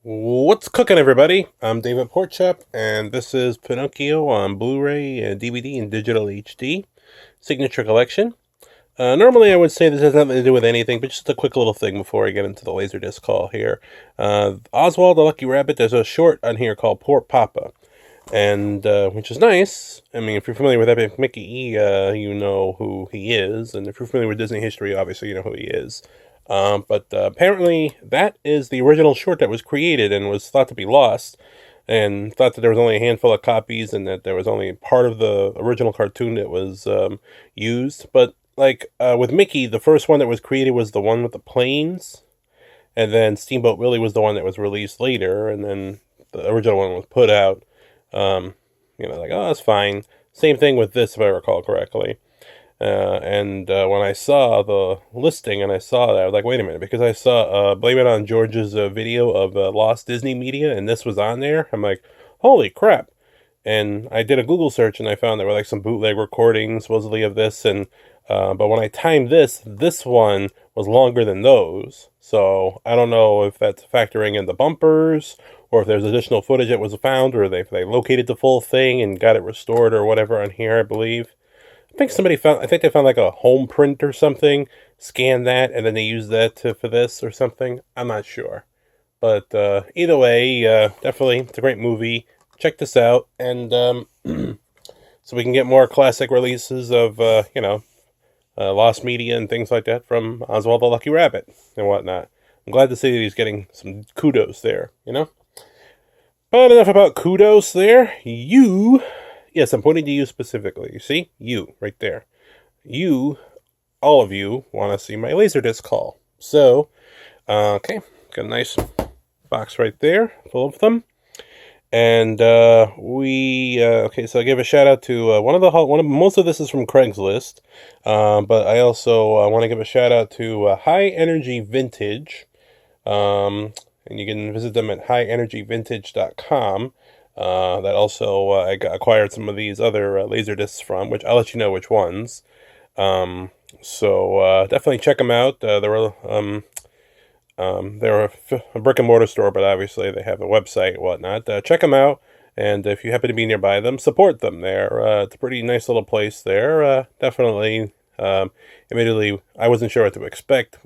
What's cooking, everybody? I'm David Porkchop, and this is Pinocchio on Blu-ray and DVD and digital HD signature collection. Normally, I would say this has nothing to do with anything, but just a quick little thing before I get into the Laserdisc call here. Oswald the Lucky Rabbit, there's a short on here called Poor Papa, and which is nice. I mean, if you're familiar with Epic Mickey, you know who he is, and if you're familiar with Disney history, obviously you know who he is. But apparently that is the original short that was created and was thought to be lost, and thought that there was only a handful of copies and that there was only part of the original cartoon that was used. But like with Mickey, the first one that was created was the one with the planes, and then Steamboat Willie was the one that was released later, and then the original one was put out. Um, like, oh, that's fine. Same thing with this, if I recall correctly. And when I saw the listing and I saw that, I was like, wait a minute, because I saw Blame It on George's video of Lost Disney Media, and this was on there. I'm like, holy crap. And I did a Google search, and I found there were like some bootleg recordings, supposedly, of this. And but when I timed this one was longer than those. So I don't know if that's factoring in the bumpers, or if there's additional footage that was found, or if they located the full thing and got it restored or whatever on here, I believe. I think they found like a home print or something, scanned that, and then they used that for this or something. I'm not sure. But either way, definitely, it's a great movie. Check this out, and so we can get more classic releases of, lost media and things like that from Oswald the Lucky Rabbit and whatnot. I'm glad to see that he's getting some kudos there, But enough about kudos there. Yes, I'm pointing to you specifically. You see? You, right there. You, all of you, want to see my Laserdisc haul. So, okay, got a nice box right there, full of them. And okay, so I give a shout out to most of this is from Craigslist, but I also want to give a shout out to High Energy Vintage, and you can visit them at highenergyvintage.com. That also I acquired some of these other Laserdiscs from, which I'll let you know which ones. So definitely check them out. They're a brick and mortar store, but obviously they have a website and whatnot. Check them out, and if you happen to be nearby them, support them there. It's a pretty nice little place there. Definitely. Immediately, I wasn't sure what to expect.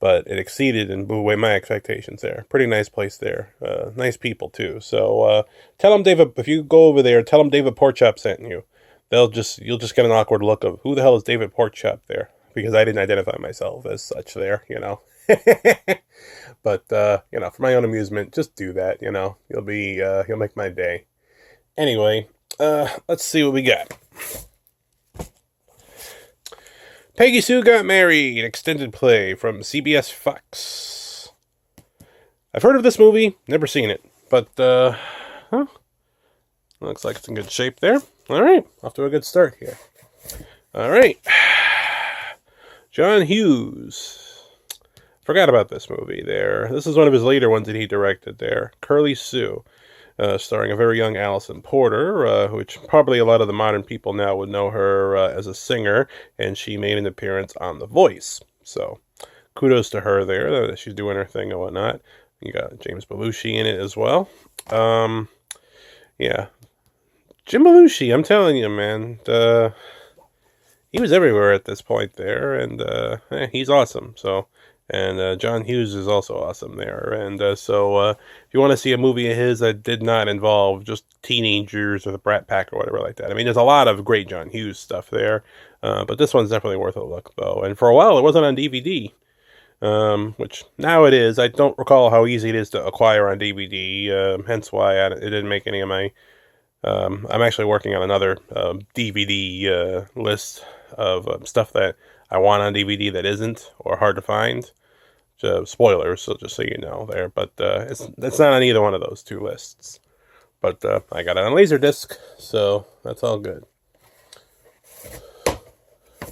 But it exceeded and blew away my expectations there. Pretty nice place there. Nice people, too. So tell them, David, if you go over there, tell them David Porkchop sent you. You'll just get an awkward look of, who the hell is David Porkchop there? Because I didn't identify myself as such there, But, for my own amusement, just do that, you'll make my day. Anyway, let's see what we got. Peggy Sue Got Married, extended play from CBS Fox. I've heard of this movie, never seen it, but, looks like it's in good shape there. All right, off to a good start here. All right. John Hughes. Forgot about this movie there. This is one of his later ones that he directed there. Curly Sue. Starring a very young Allison Porter, which probably a lot of the modern people now would know her as a singer, and she made an appearance on The Voice. So, kudos to her there, that she's doing her thing and whatnot. You got James Belushi in it as well. Yeah. Jim Belushi, I'm telling you, man, he was everywhere at this point there, and he's awesome, so... And John Hughes is also awesome there. And so if you want to see a movie of his that did not involve just teenagers or the Brat Pack or whatever like that. I mean, there's a lot of great John Hughes stuff there. But this one's definitely worth a look, though. And for a while, it wasn't on DVD. Which now it is. I don't recall how easy it is to acquire on DVD. Hence why it didn't make any of my... I'm actually working on another DVD list of stuff that I want on DVD that isn't, or hard to find. Spoilers, so just so you know there. But it's not on either one of those two lists. But I got it on Laserdisc, so that's all good.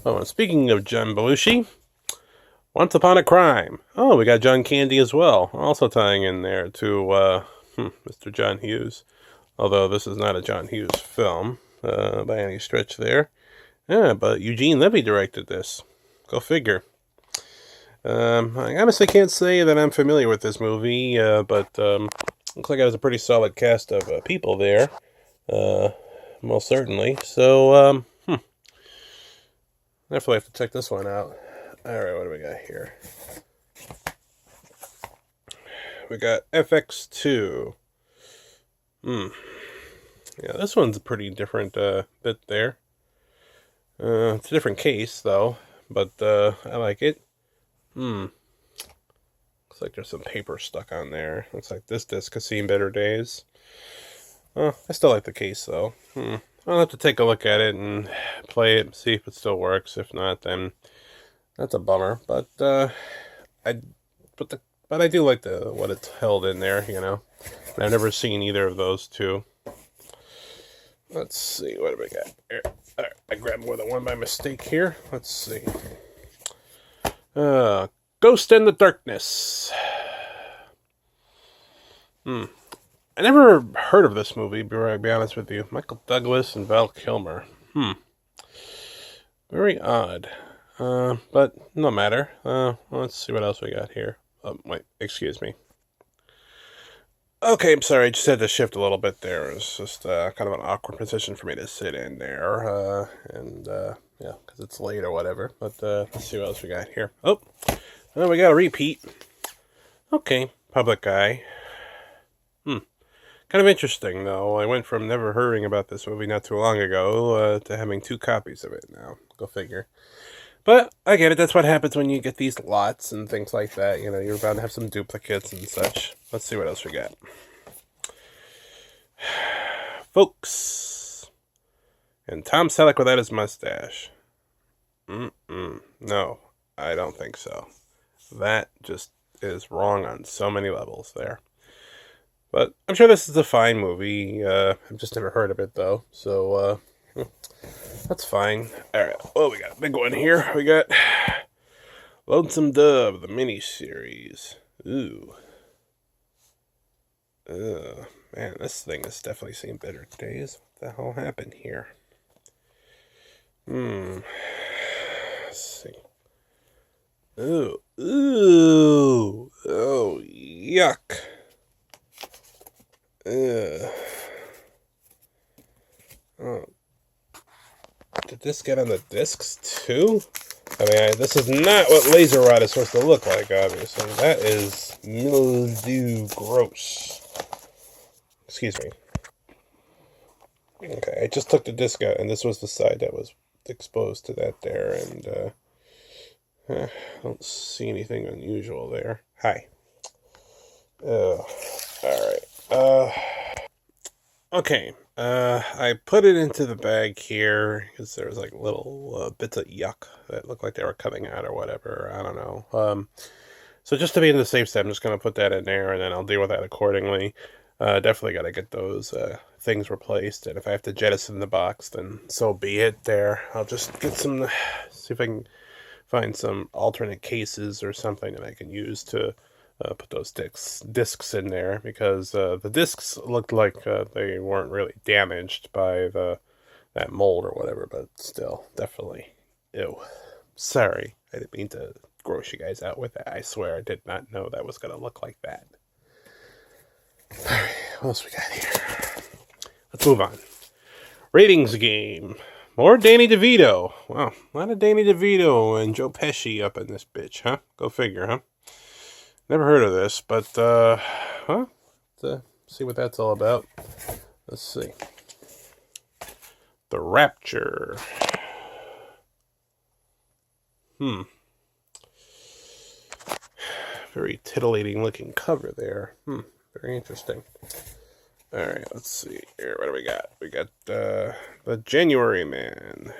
Oh, and speaking of John Belushi, Once Upon a Crime. Oh, we got John Candy as well, also tying in there to Mr. John Hughes. Although this is not a John Hughes film by any stretch there. Yeah, but Eugene Levy directed this. Go figure. I honestly can't say that I'm familiar with this movie, but looks like it has a pretty solid cast of people there, most certainly. So, definitely have to check this one out. Alright, what do we got here? We got FX2. Yeah, this one's a pretty different bit there. It's a different case, though, but I like it. Looks like there's some paper stuck on there. Looks like this disc has seen better days. I still like the case, though. I'll have to take a look at it and play it, see if it still works. If not, then that's a bummer. But I do like what it's held in there, you know. And I've never seen either of those two. Let's see, what do we got here? Alright, I grabbed more than one by mistake here. Let's see. Ghost in the Darkness. I never heard of this movie, to be honest with you. Michael Douglas and Val Kilmer. Very odd. But no matter. Let's see what else we got here. Oh, wait, excuse me. Okay, I'm sorry, I just had to shift a little bit there. It was just kind of an awkward position for me to sit in there. Yeah, because it's late or whatever. But let's see what else we got here. Oh, well, we got a repeat. Okay, Public Eye. Kind of interesting, though. I went from never hearing about this movie not too long ago to having 2 copies of it now. Go figure. But I get it. That's what happens when you get these lots and things like that. You know, you're bound to have some duplicates and such. Let's see what else we got. Folks. And Tom Selleck without his mustache. No, I don't think so. That just is wrong on so many levels there. But I'm sure this is a fine movie. I've just never heard of it, though. So, that's fine. Alright, well, we got a big one here. We got Lonesome Dove, the miniseries. Ooh. Man, this thing has definitely seen better days. What the hell happened here? Let's see. Ooh. Oh, yuck. Oh. Did this get on the discs too? I mean, this is not what laser rod is supposed to look like, obviously. That is mildew gross. Excuse me. Okay, I just took the disc out, and this was the side that was exposed to that there, and I don't see anything unusual there. Hi. Alright. Okay. I put it into the bag here because there was like little bits of yuck that looked like they were coming out or whatever. I don't know. So just to be in the safe side, I'm just going to put that in there and then I'll deal with that accordingly. Definitely got to get those things replaced. And if I have to jettison the box, then so be it there. I'll just get some, see if I can find some alternate cases or something that I can use to put those discs in there, because the discs looked like they weren't really damaged by that mold or whatever, but still, definitely, ew. Sorry, I didn't mean to gross you guys out with that. I swear I did not know that was going to look like that. Alright, what else we got here? Let's move on. Ratings game. More Danny DeVito. Wow, a lot of Danny DeVito and Joe Pesci up in this bitch, huh? Go figure, huh? Never heard of this, but, let's see what that's all about. Let's see. The Rapture. Very titillating looking cover there. Very interesting. Alright, let's see here. What do we got? We got, the January Man.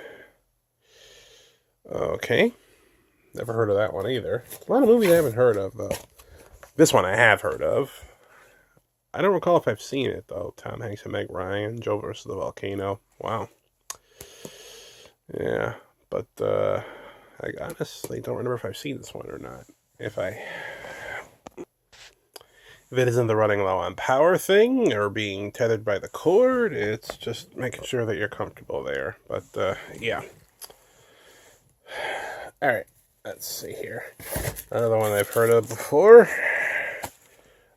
Okay. Never heard of that one either. A lot of movies I haven't heard of, though. This one I have heard of. I don't recall if I've seen it, though. Tom Hanks and Meg Ryan, Joe versus the Volcano. Wow. Yeah, but I honestly don't remember if I've seen this one or not. If it isn't the running low on power thing or being tethered by the cord, it's just making sure that you're comfortable there. But, yeah. Alright. Let's see here. Another one I've heard of before.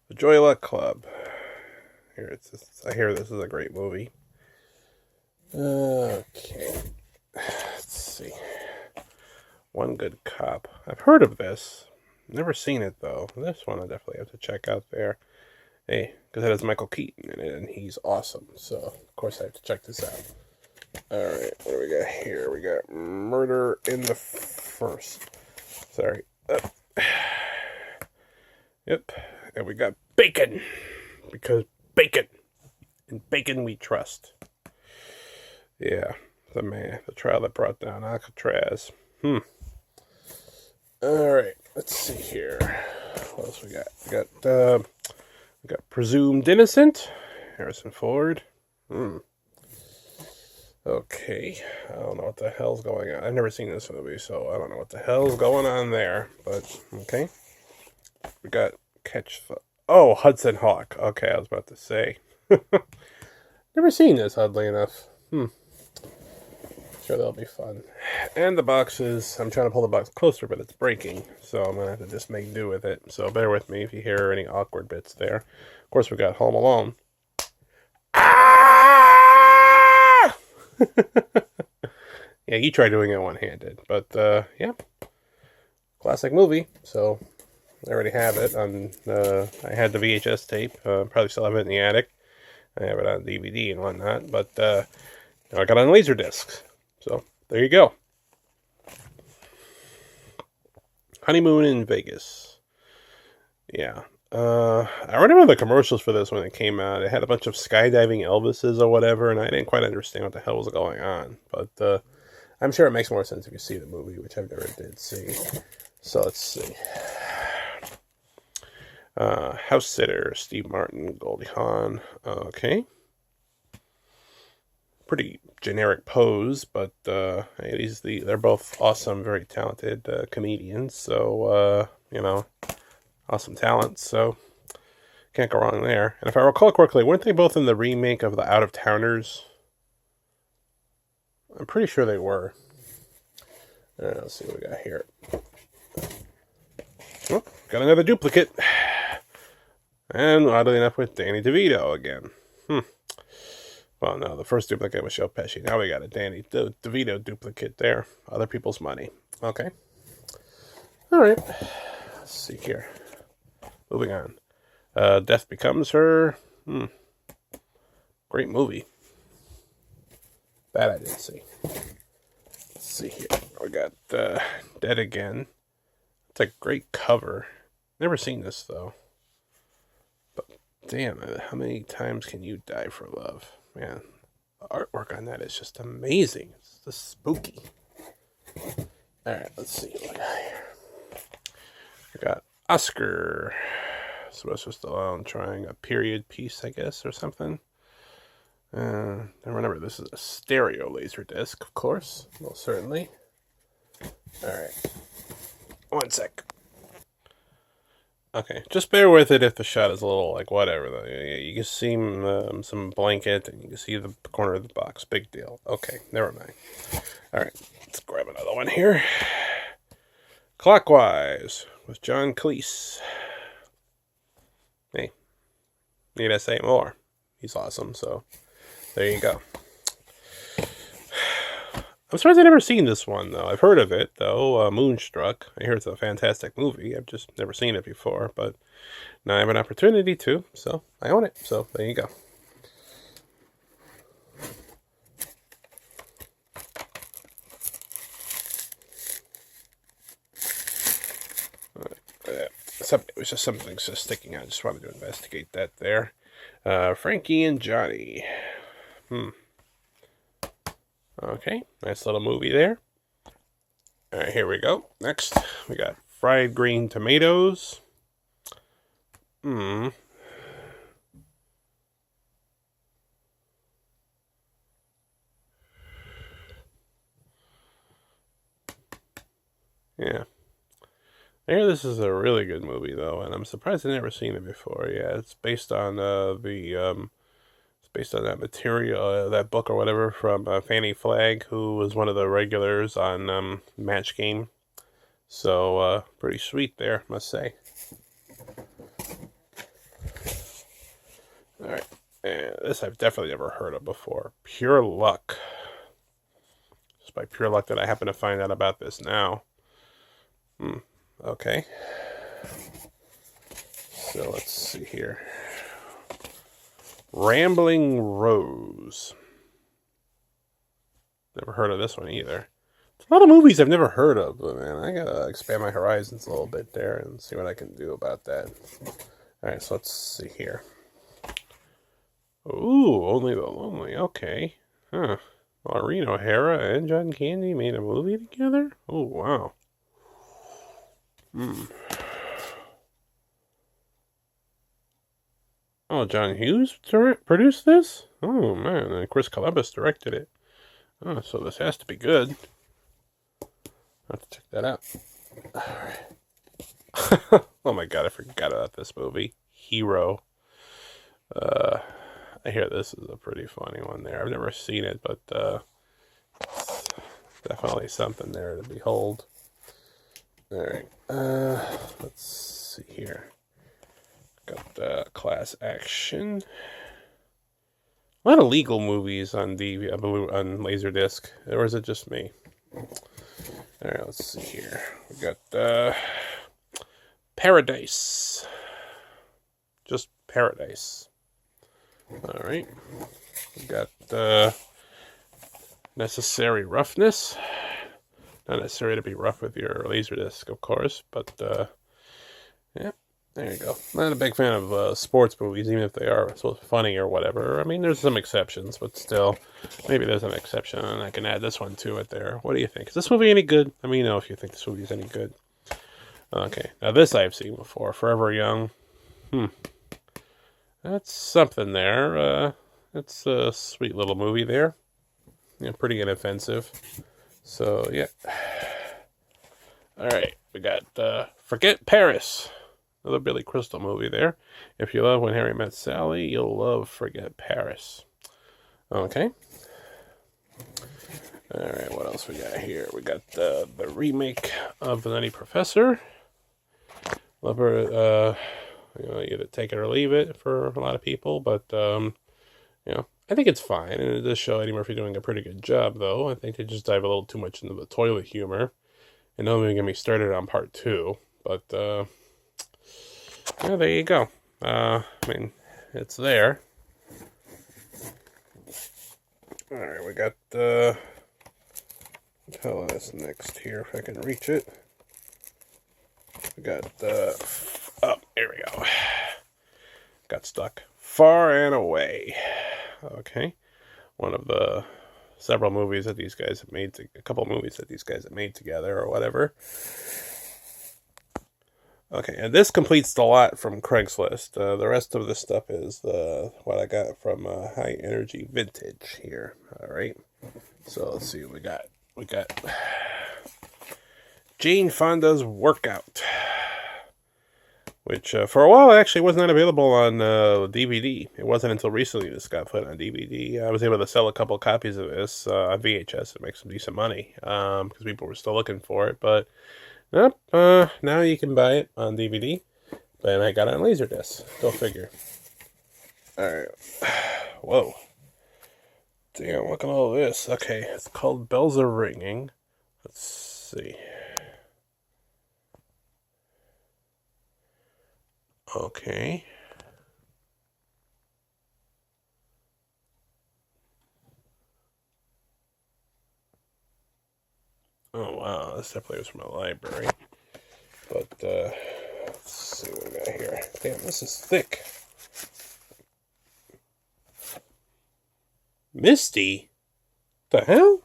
The Joy Luck Club. I hear this is a great movie. Okay. Let's see. One Good Cop. I've heard of this. Never seen it, though. This one I definitely have to check out there. Hey, because it has Michael Keaton in it, and he's awesome. So, of course, I have to check this out. Alright, what do we got here? We got Murder in the First. Sorry. Yep. And we got Bacon. Because bacon. In bacon we trust. Yeah. The trial that brought down Alcatraz. Alright, let's see here. What else we got? We got Presumed Innocent. Harrison Ford. Okay. I don't know what the hell's going on. I've never seen this movie, so I don't know what the hell's going on there. But, okay. We got Hudson Hawk. Okay, I was about to say. Never seen this, oddly enough. Sure, that'll be fun. And the boxes, I'm trying to pull the box closer, but it's breaking. So I'm going to have to just make do with it. So bear with me if you hear any awkward bits there. Of course, we got Home Alone. Ah! Yeah, you try doing it one-handed. But, yeah. Classic movie. So I already have it. I had the VHS tape. Probably still have it in the attic. I have it on DVD and whatnot. But I got it on Laserdiscs. So, there you go. Honeymoon in Vegas. Yeah. I remember the commercials for this when it came out. It had a bunch of skydiving Elvises or whatever, and I didn't quite understand what the hell was going on. But I'm sure it makes more sense if you see the movie, which I've never did see. So, let's see. House Sitter, Steve Martin, Goldie Hawn. Okay. Pretty generic pose, but they're both awesome, very talented comedians. So awesome talent. So can't go wrong there. And if I recall correctly, weren't they both in the remake of The Out of Towners? I'm pretty sure they were. Let's see what we got here. Oh, got another duplicate, and oddly enough, with Danny DeVito again. Well, no, the first duplicate was Joe Pesci. Now we got a Danny DeVito duplicate there. Other people's money. Okay. All right. Let's see here. Moving on. Death Becomes Her. Great movie. That I didn't see. Let's see here. We got Dead Again. It's a great cover. Never seen this, though. But, damn, how many times can you die for love? Man, the artwork on that is just amazing. It's just spooky. Alright, let's see what we got here. We got Oscar. Sylvester Stallone trying a period piece, I guess, or something. And remember, this is a stereo laser disc, of course. Most certainly. Alright. One sec. Okay, just bear with it if the shot is a little, like, whatever. Though. You can see some blanket, and you can see the corner of the box. Big deal. Okay, never mind. Alright, let's grab another one here. Clockwise with John Cleese. Hey, need I say more? He's awesome, so there you go. I'm surprised I've never seen this one, though. I've heard of it, though. Moonstruck. I hear it's a fantastic movie. I've just never seen it before, but now I have an opportunity to, so I own it. So there you go. It was just something just sticking out. I just wanted to investigate that there. Frankie and Johnny. Okay, nice little movie there. Alright, here we go. Next, we got Fried Green Tomatoes. Yeah. I hear this is a really good movie, though, and I'm surprised I've never seen it before. Yeah, it's based on based on that material, that book or whatever from Fannie Flagg, who was one of the regulars on Match Game. So, pretty sweet there, must say. Alright, and this I've definitely never heard of before. Pure Luck. Just by pure luck that I happen to find out about this now. Okay. So let's see here. Rambling Rose. Never heard of this one either. There's a lot of movies I've never heard of, but man, I gotta expand my horizons a little bit there and see what I can do about that. Alright, so let's see here. Ooh, Only the Lonely. Okay. Huh. Maureen O'Hara and John Candy made a movie together? Oh, wow. Oh, John Hughes produced this? Oh, man. And Chris Columbus directed it. Oh, so this has to be good. I'll have to check that out. Alright. Oh my god, I forgot about this movie. Hero. I hear this is a pretty funny one there. I've never seen it, but it's definitely something there to behold. Alright, let's see here. Got Class Action. A lot of legal movies on on Laserdisc. Or is it just me? Alright, let's see here. We got Paradise. Just Paradise. Alright. We got Necessary Roughness. Not necessary to be rough with your Laserdisc, of course, but yeah, there you go. Not a big fan of sports movies, even if they are so funny or whatever. I mean, there's some exceptions, but still, maybe there's an exception, and I can add this one to it there. What do you think? Is this movie any good? Let me know if you think this movie is any good. Okay, now this I've seen before. Forever Young. That's something there. It's a sweet little movie there. Yeah, pretty inoffensive. So, yeah. Alright, we got Forget Paris. Another Billy Crystal movie there. If you love When Harry Met Sally, you'll love Forget Paris. Okay. Alright, what else we got here? We got the remake of The Nutty Professor. Lover, either take it or leave it for a lot of people, but, I think it's fine, and it does show Eddie Murphy doing a pretty good job, though. I think they just dive a little too much into the toilet humor, and don't even get me started on part 2, but, yeah, there you go. I mean, it's there. Alright, we got, what the hell is next here, if I can reach it. We got, oh, here we go. Got stuck. Far and Away. Okay. One of the several movies that these guys have made, a couple movies that these guys have made together or whatever. Okay, and this completes the lot from Craigslist. The rest of this stuff is what I got from High Energy Vintage here. Alright. So let's see what we got. We got Jane Fonda's Workout, which for a while actually was not available on DVD. It wasn't until recently this got put on DVD. I was able to sell a couple copies of this on VHS and make some decent money because people were still looking for it. But nope, now you can buy it on DVD. And I got it on Laserdisc. Go figure. Alright. Whoa. Damn, look at all this. Okay, it's called Bells Are Ringing. Let's see. Okay. Oh wow, this definitely was from a library. But let's see what we got here. Damn, this is thick. Misty? The hell?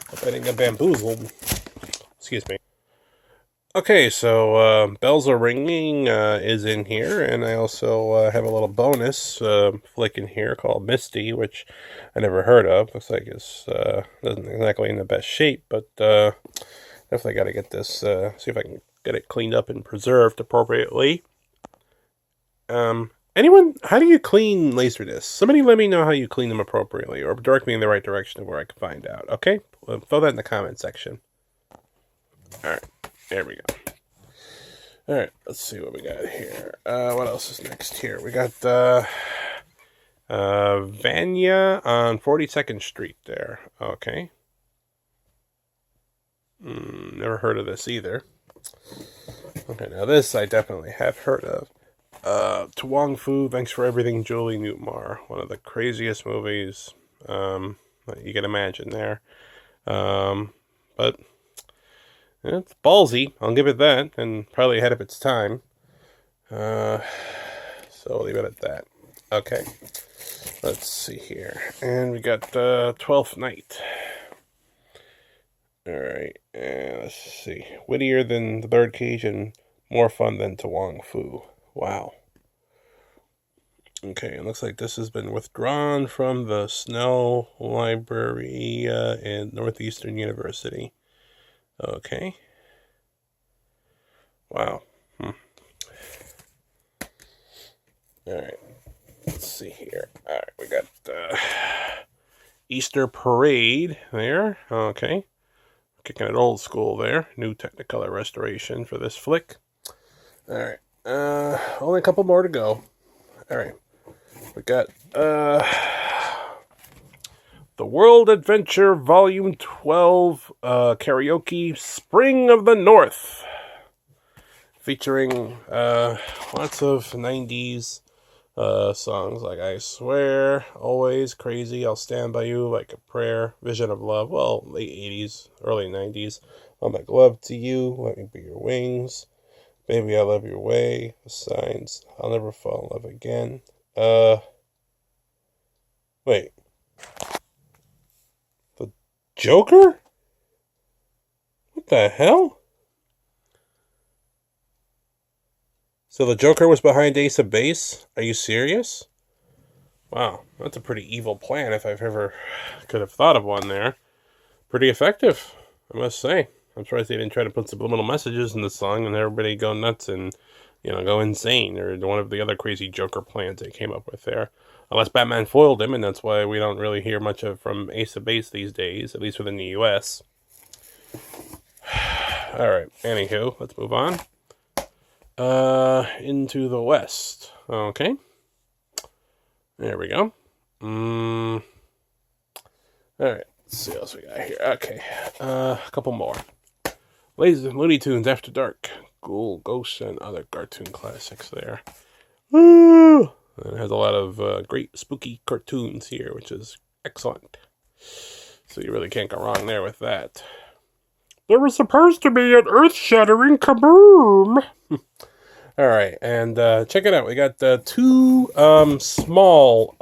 Hope I didn't get bamboozled. Excuse me. Okay, so Bells Are Ringing is in here, and I also have a little bonus flick in here called Misty, which I never heard of. Looks like it's doesn't exactly in the best shape, but definitely got to get this, see if I can get it cleaned up and preserved appropriately. Anyone, how do you clean Laserdiscs? Somebody let me know how you clean them appropriately, or direct me in the right direction of where I can find out, okay? Well, throw that in the comment section. Alright, there we go. Alright, let's see what we got here. What else is next here? We got Vanya on 42nd Street there. Okay. Never heard of this either. Okay, now this I definitely have heard of. To Wong Fu, Thanks for Everything, Julie Newmar. One of the craziest movies that you can imagine there. But it's ballsy, I'll give it that, and probably ahead of its time. So we'll leave it at that. Okay, let's see here. And we got Twelfth Night. Alright, and let's see. Wittier than the Birdcage and more fun than To Wong Fu. Wow. Okay, it looks like this has been withdrawn from the Snell Library in Northeastern University. Okay. Wow. Alright. Let's see here. Alright, we got Easter Parade there. Okay. Kicking it old school there. New Technicolor restoration for this flick. Alright. Only a couple more to go. Alright. We got The World Adventure Volume 12 Karaoke Spring of the North, featuring lots of 90s songs like I Swear, Always, Crazy, I'll Stand By You, Like a Prayer, Vision of Love, well, late 80s, early 90s, I'll Make Love to You, Let Me Be Your Wings, Baby I Love Your Way, The Signs, I'll Never Fall in Love Again. Wait. The Joker? What the hell? So the Joker was behind Ace of Base? Are you serious? Wow, that's a pretty evil plan if I've ever could have thought of one there. Pretty effective, I must say. I'm surprised they didn't try to put subliminal messages in the song and everybody go nuts and, you know, go insane, or one of the other crazy Joker plans they came up with there. Unless Batman foiled him, and that's why we don't really hear much from Ace of Base these days, at least within the U.S. Alright, anywho, let's move on. Into the West. Okay. There we go. Alright, let's see what else we got here. Okay, a couple more. Looney Tunes After Dark. Ghoul, Ghosts, and other cartoon classics there. Woo! It has a lot of great spooky cartoons here, which is excellent. So you really can't go wrong there with that. There was supposed to be an earth-shattering kaboom! Alright, and check it out. We got two small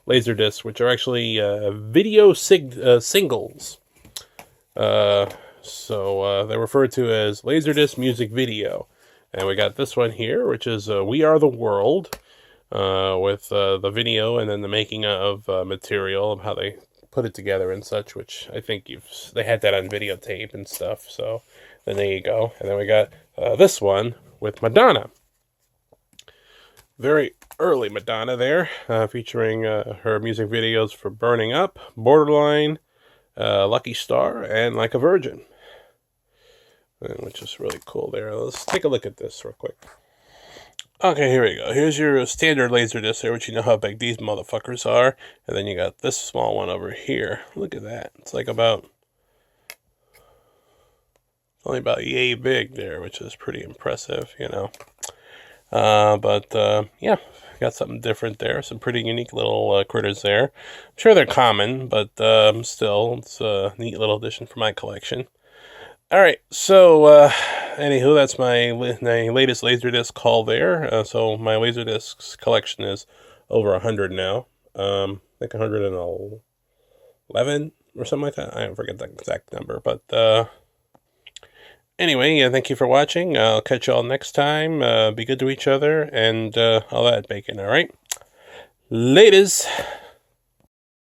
Laserdiscs, which are actually video singles. So they're referred to as Laserdisc Music Video. And we got this one here, which is We Are the World, with the video and then the making of material, of how they put it together and such, which I think they had that on videotape and stuff. So then there you go. And then we got this one with Madonna. Very early Madonna there, featuring her music videos for Burning Up, Borderline, Lucky Star, and Like a Virgin. Which is really cool there. Let's take a look at this real quick. Okay, here we go. Here's your standard Laserdisc here, which you know how big these motherfuckers are. And then you got this small one over here. Look at that. It's like only about yay big there, which is pretty impressive, you know. Yeah, got something different there. Some pretty unique little critters there. I'm sure they're common, but still, it's a neat little addition for my collection. Alright, so, anywho, that's my latest Laserdisc haul there. So my Laserdiscs collection is over 100 now. I think 111 or something like that. I don't forget the exact number, but, anyway, thank you for watching. I'll catch you all next time. Be good to each other, and all that bacon, alright? Laters!